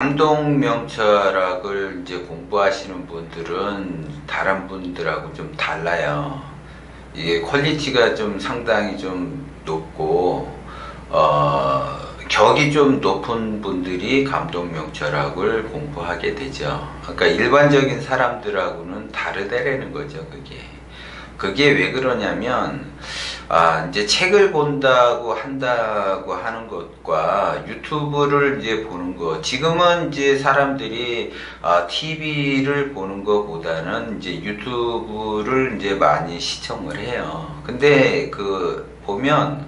감독명철학을 이제 공부하시는 분들은 다른 분들하고 좀 달라요. 이게 퀄리티가 좀 상당히 좀 높고, 격이 좀 높은 분들이 감독명철학을 공부하게 되죠. 그러니까 일반적인 사람들하고는 다르다라는 거죠, 그게. 그게 왜 그러냐면, 이제 책을 본다고 한다고 하는 것과 유튜브를 이제 보는 것. 지금은 이제 사람들이, TV를 보는 것보다는 이제 유튜브를 이제 많이 시청을 해요. 근데 보면,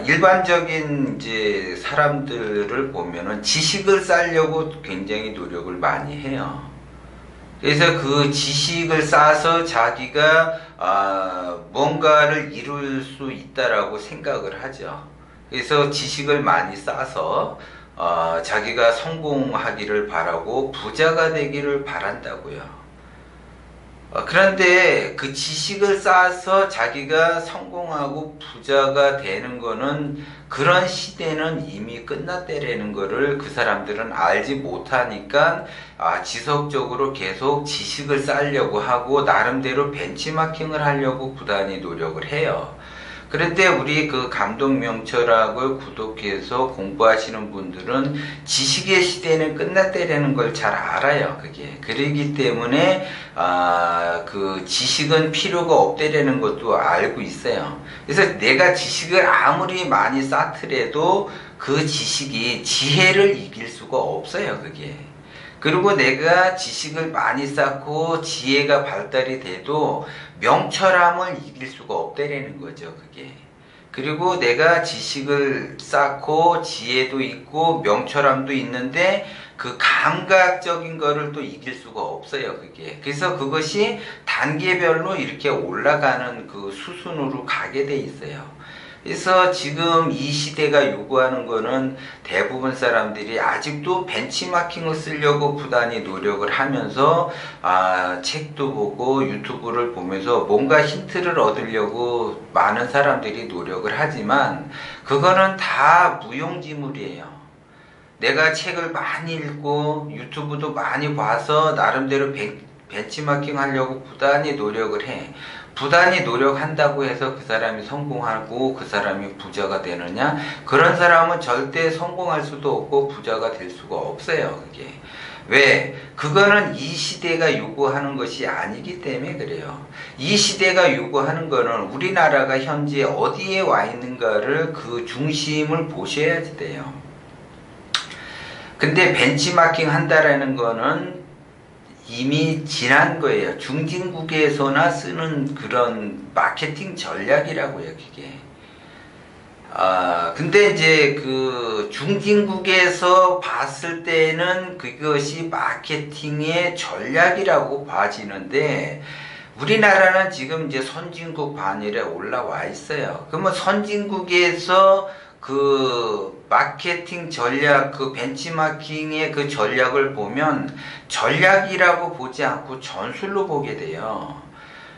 일반적인 이제 사람들을 보면은 지식을 쌓으려고 굉장히 노력을 많이 해요. 그래서 그 지식을 쌓아서 자기가 뭔가를 이룰 수 있다라고 생각을 하죠. 그래서 지식을 많이 쌓아서 자기가 성공하기를 바라고 부자가 되기를 바란다고요. 그런데 그 지식을 쌓아서 자기가 성공하고 부자가 되는 거는 그런 시대는 이미 끝났다라는 거를 그 사람들은 알지 못하니까 지속적으로 계속 지식을 쌓으려고 하고 나름대로 벤치마킹을 하려고 부단히 노력을 해요. 그런데 우리 그 감독명철학을 구독해서 공부하시는 분들은 지식의 시대는 끝났다라는 걸 잘 알아요. 그게. 그러기 때문에 그 지식은 필요가 없다라는 것도 알고 있어요. 그래서 내가 지식을 아무리 많이 쌓더라도 그 지식이 지혜를 이길 수가 없어요. 그게. 그리고 내가 지식을 많이 쌓고 지혜가 발달이 돼도 명철함을 이길 수가 없다라는 거죠, 그게. 그리고 내가 지식을 쌓고 지혜도 있고 명철함도 있는데 그 감각적인 거를 또 이길 수가 없어요, 그게. 그래서 그것이 단계별로 이렇게 올라가는 그 수순으로 가게 돼 있어요. 그래서 지금 이 시대가 요구하는 거는 대부분 사람들이 아직도 벤치마킹을 쓰려고 부단히 노력을 하면서 책도 보고 유튜브를 보면서 뭔가 힌트를 얻으려고 많은 사람들이 노력을 하지만 그거는 다 무용지물이에요. 내가 책을 많이 읽고 유튜브도 많이 봐서 나름대로 벤치마킹 하려고 부단히 노력을 해. 부단히 노력한다고 해서 그 사람이 성공하고 그 사람이 부자가 되느냐? 그런 사람은 절대 성공할 수도 없고 부자가 될 수가 없어요, 그게. 왜? 그거는 이 시대가 요구하는 것이 아니기 때문에 그래요. 이 시대가 요구하는 거는 우리나라가 현재 어디에 와 있는가를 그 중심을 보셔야지 돼요. 근데 벤치마킹 한다라는 거는 이미 지난 거예요. 중진국에서나 쓰는 그런 마케팅 전략이라고요, 그게. 근데 이제 그 중진국에서 봤을 때는 그것이 마케팅의 전략이라고 봐지는데, 우리나라는 지금 이제 선진국 반열에 올라와 있어요. 그러면 선진국에서 그 마케팅 전략, 그 벤치마킹의 그 전략을 보면 전략이라고 보지 않고 전술로 보게 돼요.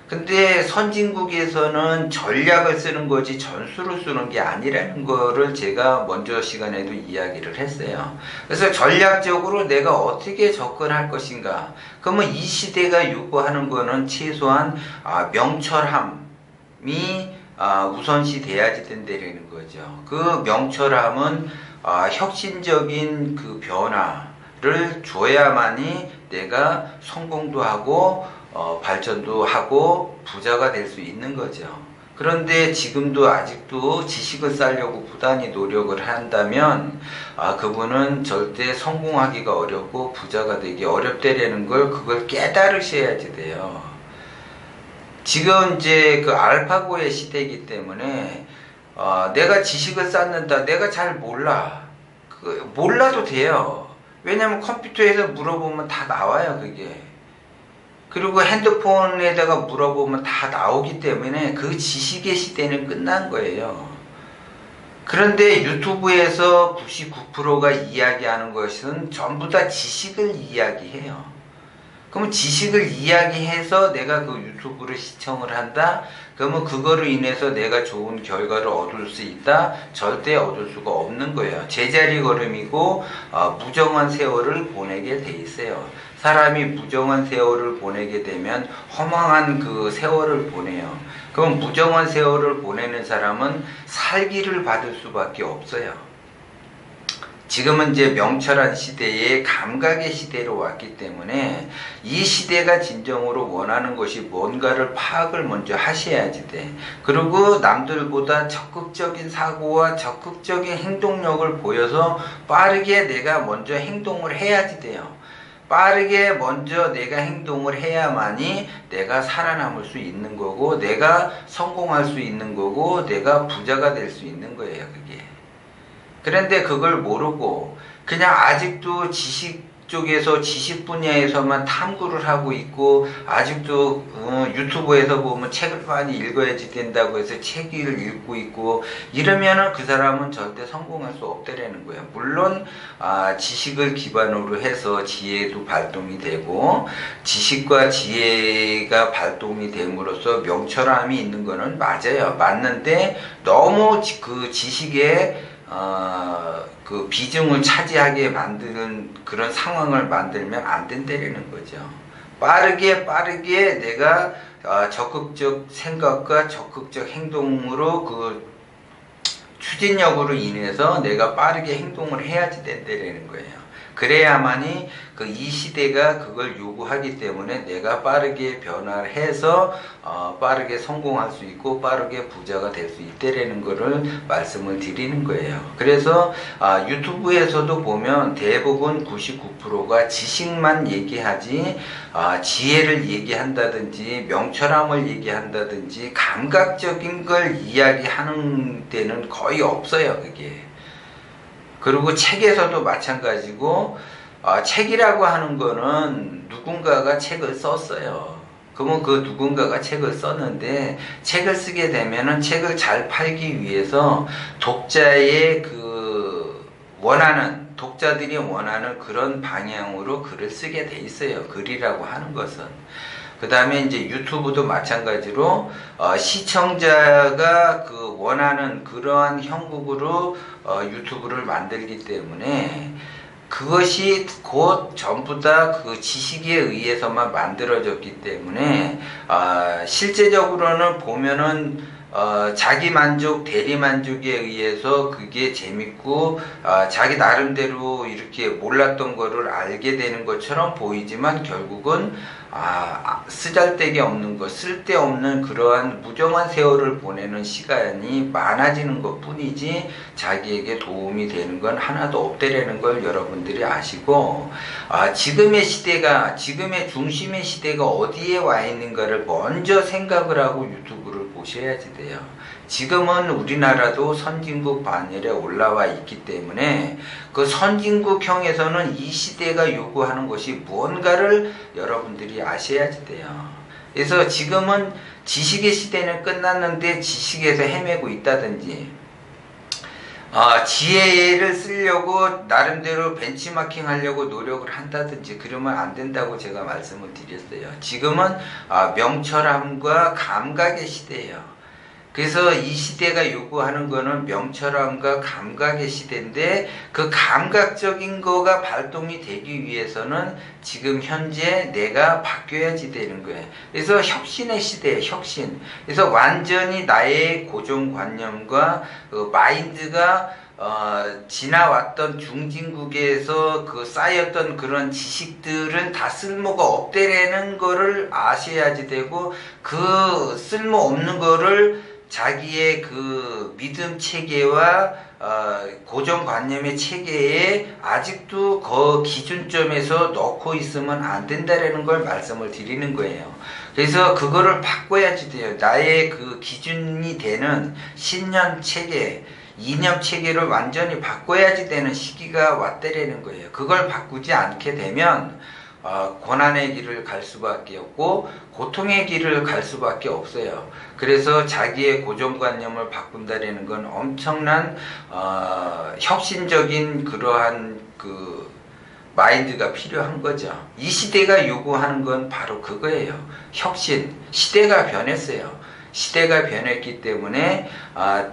근데 선진국에서는 전략을 쓰는 거지 전술을 쓰는 게 아니라는 거를 제가 먼저 시간에도 이야기를 했어요. 그래서 전략적으로 내가 어떻게 접근할 것인가. 그러면 이 시대가 요구하는 거는 최소한 명철함이 우선시 돼야지 된다는 거죠. 그 명철함은 혁신적인 그 변화를 줘야만이 내가 성공도 하고 발전도 하고 부자가 될 수 있는 거죠. 그런데 지금도 아직도 지식을 쌓으려고 부단히 노력을 한다면 그분은 절대 성공하기가 어렵고 부자가 되기 어렵다라는 걸 그걸 깨달으셔야지 돼요. 지금 이제 그 알파고의 시대이기 때문에 내가 지식을 쌓는다. 내가 잘 몰라. 몰라도 돼요. 왜냐면 컴퓨터에서 물어보면 다 나와요, 그게. 그리고 핸드폰에다가 물어보면 다 나오기 때문에 그 지식의 시대는 끝난 거예요. 그런데 유튜브에서 99%가 이야기하는 것은 전부 다 지식을 이야기해요. 그러면 지식을 이야기해서 내가 그 유튜브를 시청을 한다? 그러면 그거로 인해서 내가 좋은 결과를 얻을 수 있다? 절대 얻을 수가 없는 거예요. 제자리 걸음이고 무정한 세월을 보내게 돼 있어요. 사람이 무정한 세월을 보내게 되면 허망한 그 세월을 보내요. 그럼 무정한 세월을 보내는 사람은 살기를 받을 수밖에 없어요. 지금은 이제 명철한 시대에 감각의 시대로 왔기 때문에 이 시대가 진정으로 원하는 것이 뭔가를 파악을 먼저 하셔야지 돼. 그리고 남들보다 적극적인 사고와 적극적인 행동력을 보여서 빠르게 내가 먼저 행동을 해야지 돼요. 빠르게 먼저 내가 행동을 해야만이 내가 살아남을 수 있는 거고, 내가 성공할 수 있는 거고, 내가 부자가 될 수 있는 거예요, 그게. 그런데 그걸 모르고 그냥 아직도 지식 쪽에서 지식 분야에서만 탐구를 하고 있고, 아직도 유튜브에서 보면 책을 많이 읽어야지 된다고 해서 책을 읽고 있고, 이러면은 그 사람은 절대 성공할 수 없다라는 거예요. 물론 지식을 기반으로 해서 지혜도 발동이 되고, 지식과 지혜가 발동이 됨으로써 명철함이 있는 거는 맞아요. 맞는데 너무 그 지식에 그 비중을 차지하게 만드는 그런 상황을 만들면 안 된다는 거죠. 빠르게 내가 적극적 생각과 적극적 행동으로 그 추진력으로 인해서 내가 빠르게 행동을 해야지 된다는 거예요. 그래야만이 그 이 시대가 그걸 요구하기 때문에 내가 빠르게 변화를 해서 빠르게 성공할 수 있고 빠르게 부자가 될 수 있다라는 거를 말씀을 드리는 거예요. 그래서 유튜브에서도 보면 대부분 99%가 지식만 얘기하지 지혜를 얘기한다든지 명철함을 얘기한다든지 감각적인 걸 이야기하는 데는 거의 없어요, 그게. 그리고 책에서도 마찬가지고, 책이라고 하는 거는 누군가가 책을 썼어요. 그러면 그 누군가가 책을 썼는데, 책을 쓰게 되면은 책을 잘 팔기 위해서 독자의 독자들이 원하는 그런 방향으로 글을 쓰게 돼 있어요. 글이라고 하는 것은. 그 다음에 이제 유튜브도 마찬가지로 시청자가 그 원하는 그러한 형국으로 유튜브를 만들기 때문에 그것이 곧 전부 다 그 지식에 의해서만 만들어졌기 때문에 실제적으로는 보면은 자기 만족, 대리 만족에 의해서 그게 재밌고 자기 나름대로 이렇게 몰랐던 거를 알게 되는 것처럼 보이지만 결국은 쓰잘데기 없는 것, 쓸데없는 그러한 무정한 세월을 보내는 시간이 많아지는 것 뿐이지 자기에게 도움이 되는 건 하나도 없다라는 걸 여러분들이 아시고, 지금의 시대가, 지금의 중심의 시대가 어디에 와 있는가를 먼저 생각을 하고 유튜브를 보셔야지 돼요. 지금은 우리나라도 선진국 반열에 올라와 있기 때문에 그 선진국형에서는 이 시대가 요구하는 것이 무언가를 여러분들이 아셔야지 돼요. 그래서 지금은 지식의 시대는 끝났는데 지식에서 헤매고 있다든지, 지혜를 쓰려고 나름대로 벤치마킹 하려고 노력을 한다든지 그러면 안 된다고 제가 말씀을 드렸어요. 지금은 명철함과 감각의 시대예요. 그래서 이 시대가 요구하는 거는 명철함과 감각의 시대인데, 그 감각적인 거가 발동이 되기 위해서는 지금 현재 내가 바뀌어야지 되는 거예요. 그래서 혁신의 시대예요, 혁신. 그래서 완전히 나의 고정관념과 그 마인드가 지나왔던 중진국에서 그 쌓였던 그런 지식들은 다 쓸모가 없다라는 거를 아셔야지 되고, 그 쓸모없는 거를 자기의 그 믿음 체계와 고정관념의 체계에 아직도 그 기준점에서 넣고 있으면 안 된다라는 걸 말씀을 드리는 거예요. 그래서 그거를 바꿔야지 돼요. 나의 그 기준이 되는 신념 체계, 이념 체계를 완전히 바꿔야지 되는 시기가 왔다라는 거예요. 그걸 바꾸지 않게 되면 고난의 길을 갈 수밖에 없고 고통의 길을 갈 수밖에 없어요. 그래서 자기의 고정관념을 바꾼다라는 건 엄청난 혁신적인 그러한 그 마인드가 필요한 거죠. 이 시대가 요구하는 건 바로 그거예요. 혁신. 시대가 변했어요. 시대가 변했기 때문에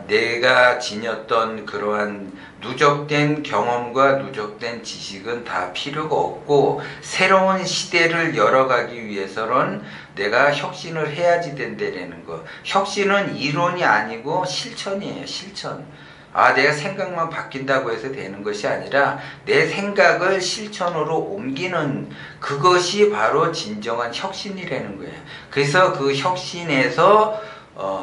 내가 지녔던 그러한 누적된 경험과 누적된 지식은 다 필요가 없고 새로운 시대를 열어가기 위해서는 내가 혁신을 해야지 된다는 거. 혁신은 이론이 아니고 실천이에요. 실천. 내가 생각만 바뀐다고 해서 되는 것이 아니라 내 생각을 실천으로 옮기는 그것이 바로 진정한 혁신이라는 거예요. 그래서 그 혁신에서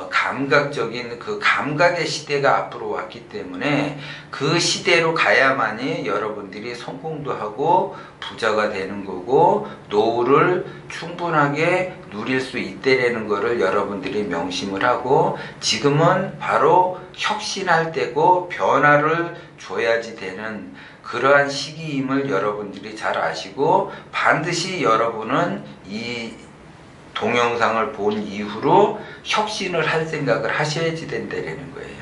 감각적인 그 감각의 시대가 앞으로 왔기 때문에 그 시대로 가야만이 여러분들이 성공도 하고 부자가 되는 거고 노후를 충분하게 누릴 수 있다라는 거를 여러분들이 명심을 하고 지금은 바로 혁신할 때고 변화를 줘야지 되는 그러한 시기임을 여러분들이 잘 아시고 반드시 여러분은 이 동영상을 본 이후로 혁신을 할 생각을 하셔야지 된다는 거예요.